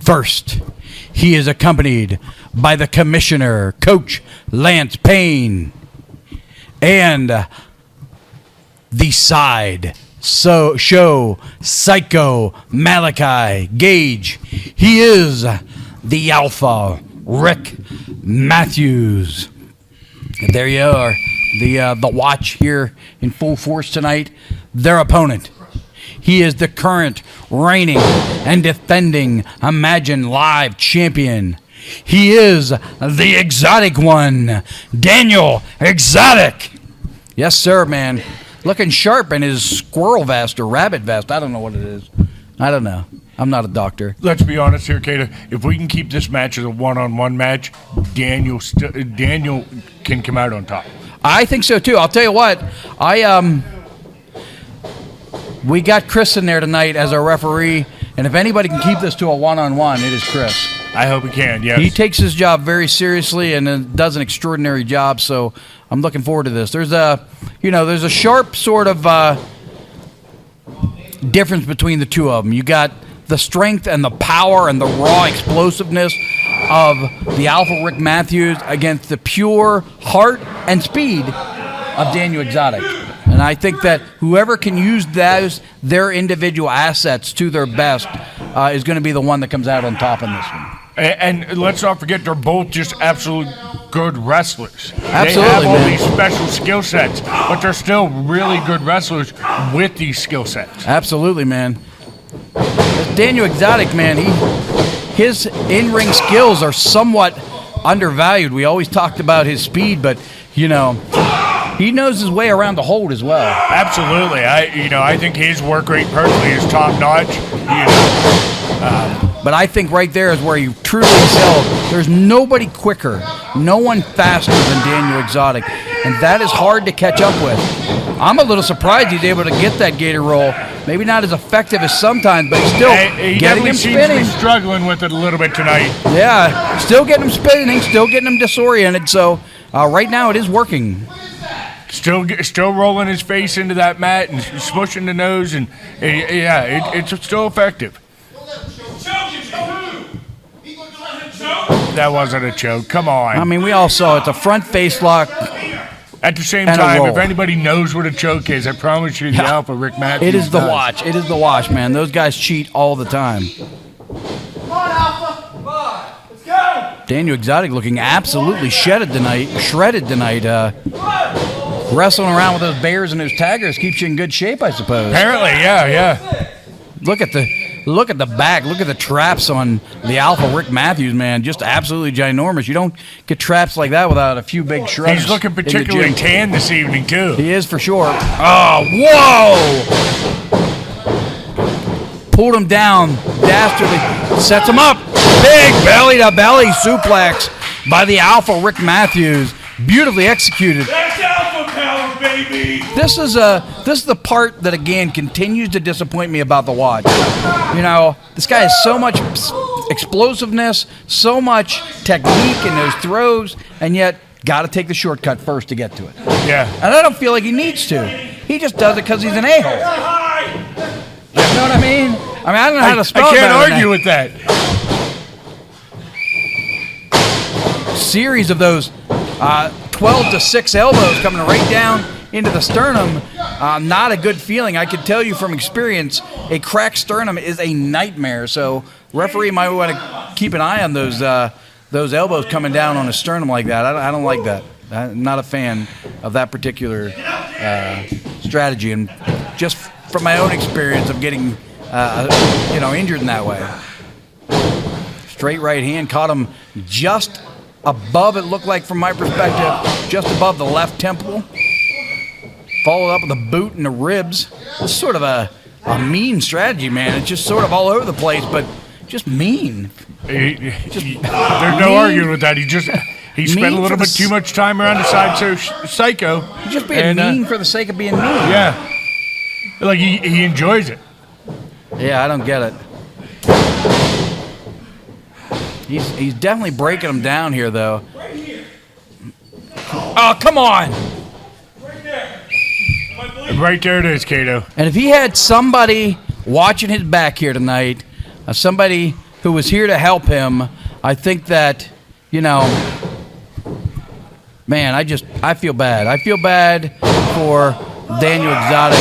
First, he is accompanied by the commissioner, Coach Lance Payne, and the side show psycho Malachi Gage. He is the Alpha Rick Matthews. And there you are, the watch here in full force tonight. Their opponent. He is the current reigning and defending Imagine Live champion. He is the exotic one, Daniel Exotic. Yes, sir, man. Looking sharp in his squirrel vest or rabbit vest. I don't know what it is. I don't know. I'm not a doctor. Let's be honest here, Cato. If we can keep this match as a one-on-one match, Daniel can come out on top. I think so, too. I'll tell you what. We got Chris in there tonight as our referee, and if anybody can keep this to a one-on-one, it is Chris. I hope he can, yes. He takes his job very seriously and does an extraordinary job, so I'm looking forward to this. There's a sharp sort of difference between the two of them. You got the strength and the power and the raw explosiveness of the Alpha Rick Matthews against the pure heart and speed of Daniel Exotic. And I think that whoever can use their individual assets to their best is going to be the one that comes out on top in this one. And let's not forget, they're both just absolute good wrestlers. Absolutely, they have all man. these special skill sets, but they're still really good wrestlers with these skill sets. Absolutely, man. Daniel Exotic, man, his in-ring skills are somewhat undervalued. We always talked about his speed, but, he knows his way around the hold as well. Absolutely. I think his work rate personally is top notch. But I think right there is where you truly excel. There's nobody quicker, no one faster than Daniel Exotic, and that is hard to catch up with. I'm a little surprised he's able to get that gator roll. Maybe not as effective as sometimes, but he's still he getting him seems to spinning. be struggling with it a little bit tonight. Yeah, still getting him spinning, still getting him disoriented. So right now it is working. Still rolling his face into that mat and smushing the nose, and it's still effective. That wasn't a choke. Come on. I mean, we all saw it's a front face lock. At the same and a time, roll. if anybody knows what a choke is, I promise you, the Alpha Rick Matthews It is the does. watch. It is the watch, man. Those guys cheat all the time. Come on, Alpha. Come on. Let's go. Daniel Exotic looking absolutely shredded tonight. Wrestling around with those bears and those taggers keeps you in good shape, I suppose. Apparently, yeah. Look at the back. Look at the traps on the Alpha Rick Matthews, man. Just absolutely ginormous. You don't get traps like that without a few big shrugs. He's looking in the particularly gym. tan this evening, too. He is for sure. Oh, whoa! Pulled him down. Dastardly. Sets him up. Big belly-to-belly suplex by the Alpha Rick Matthews. Beautifully executed. That's Alpha power, baby. This is the part that, again, continues to disappoint me about the watch. This guy has so much explosiveness, so much technique in those throws, and yet got to take the shortcut first to get to it. Yeah. And I don't feel like he needs to. He just does it because he's an a-hole. You know what I mean? I don't know how to spell I it. can't argue with that. Series of those 12 to 6 elbows coming right down into the sternum. Not a good feeling. I can tell you from experience, a cracked sternum is a nightmare. So referee might want to keep an eye on those elbows coming down on a sternum like that. I don't like that. I'm not a fan of that particular strategy. And just from my own experience of getting injured in that way. Straight right hand caught him just above, it looked like from my perspective, just above the left temple. Followed up with a boot in the ribs. It's sort of a mean strategy, man. It's just sort of all over the place, but just mean. There's no arguing with that. He spent a little bit too much time around the side psycho. He's just being mean for the sake of being mean. Yeah. Like he enjoys it. Yeah, I don't get it. He's definitely breaking him down here, though. Right here. Oh, come on! Right there. Am I bleeding? Right there it is, Cato. And if he had somebody watching his back here tonight, somebody who was here to help him. I think that, man, I feel bad. I feel bad for Daniel Exotic.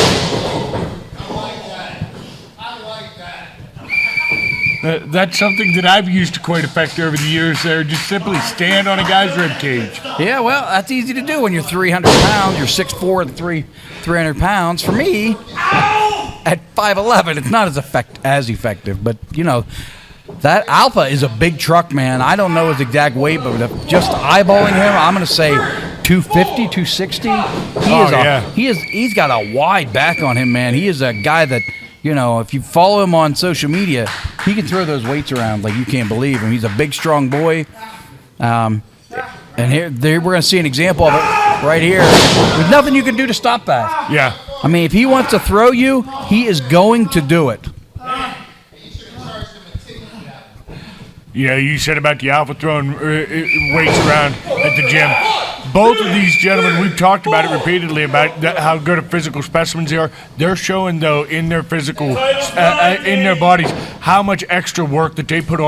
That's something that I've used to quite effect over the years there. Just simply stand on a guy's rib cage. Yeah, well, that's easy to do when you're 300 pounds. You're 6'4", 300 pounds. For me, at 5'11", it's not as effective. But, that Alpha is a big truck, man. I don't know his exact weight, but just eyeballing him, I'm going to say 250, 260. He's got a wide back on him, man. He is a guy that, if you follow him on social media, he can throw those weights around like you can't believe him. He's a big, strong boy. And here we're going to see an example of it right here. There's nothing you can do to stop that. Yeah. I mean, if he wants to throw you, he is going to do it. Yeah, you said about the Alpha throwing weights around at the gym. Both of these gentlemen, we've talked about it repeatedly about how good of physical specimens they are. They're showing, though, in their physical, in their bodies, how much extra work that they put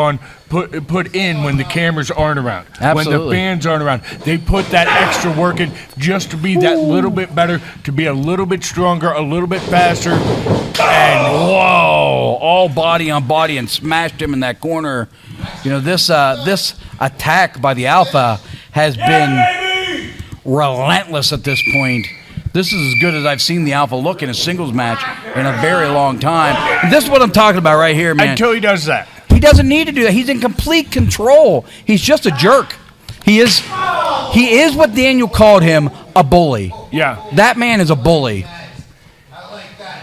in when the cameras aren't around. Absolutely. When the fans aren't around. They put that extra work in just to be that little bit better, to be a little bit stronger, a little bit faster. And whoa, all body on body and smashed him in that corner. This attack by the Alpha has been relentless at this point. This is as good as I've seen the Alpha look in a singles match in a very long time. And this is what I'm talking about right here, man. Until he does that. He doesn't need to do that. He's in complete control. He's just a jerk. He is what Daniel called him, a bully. Yeah. That man is a bully. I like that.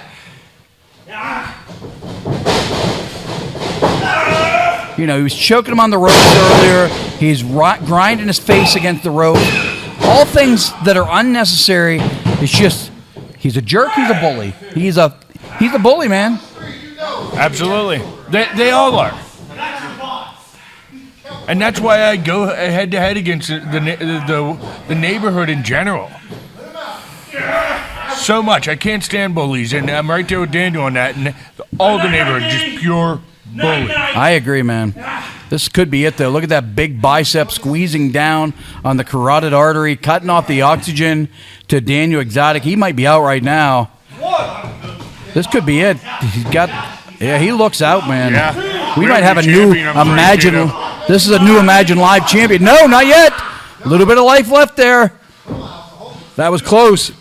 He was choking him on the ropes earlier. He's grinding his face against the rope. All things that are unnecessary. It's just, he's a jerk. He's a bully. He's a bully, man. Absolutely. They all are. And that's why I go head to head against the neighborhood in general. So much. I can't stand bullies, and I'm right there with Daniel on that. And all the neighborhood, just pure bully. I agree, man. This could be it, though. Look at that big bicep squeezing down on the carotid artery, cutting off the oxygen to Daniel Exotic. He might be out right now. This could be it. He looks out, man. Yeah. We might have a new Imagine. This is a new Imagine Live champion. No, not yet. A little bit of life left there. That was close.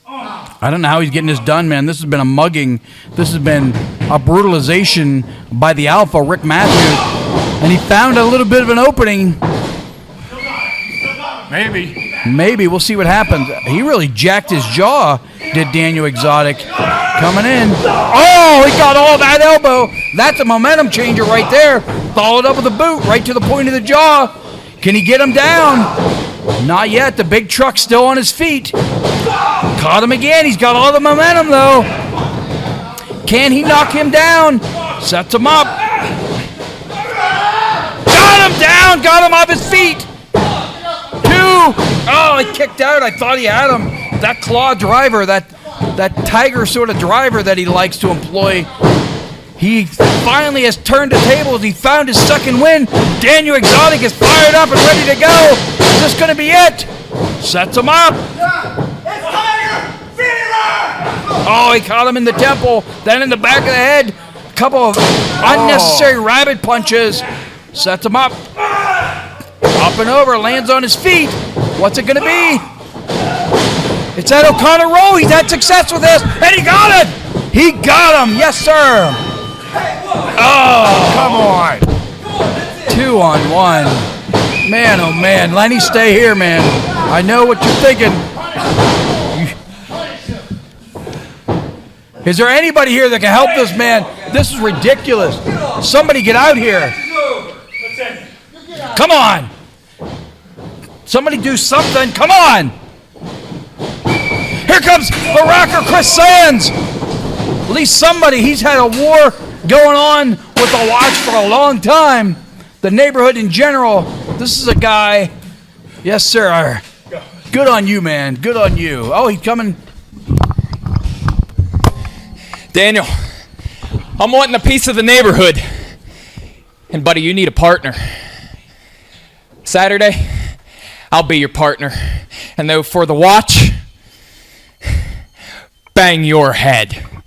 I don't know how he's getting this done, man. This has been a mugging. This has been a brutalization by the Alpha, Rick Matthews. And he found a little bit of an opening. Maybe. We'll see what happens. He really jacked his jaw, did Daniel Exotic. Coming in. Oh, he got all that elbow. That's a momentum changer right there. Followed up with a boot right to the point of the jaw. Can he get him down? Not yet. The big truck's still on his feet. Caught him again. He's got all the momentum, though. Can he knock him down? Sets him up. Got him down. Got him off his feet. 2. Oh, he kicked out. I thought he had him. That claw driver, that tiger sort of driver that he likes to employ. He finally has turned the tables. He found his second win. Daniel Exotic is fired up and ready to go. Is this going to be it? Sets him up. Oh, he caught him in the temple, then in the back of the head. A couple of unnecessary rabbit punches. Sets him up. Up and over, lands on his feet. What's it going to be? It's that O'Connor roll. He's had success with this, and he got it. He got him. Yes, sir. Oh, come on. 2-on-1. Man, oh, man. Lenny, stay here, man. I know what you're thinking. Is there anybody here that can help this man? This is ridiculous. Somebody get out here. Come on. Somebody do something. Come on. Here comes the rocker, Chris Sands. At least somebody. He's had a war going on with the Watch for a long time. The neighborhood in general. This is a guy. Yes, sir. Good on you, man. Good on you. Oh, he's coming. Daniel, I'm wanting a piece of the neighborhood. And buddy, you need a partner. Saturday, I'll be your partner. And though for the watch, bang your head.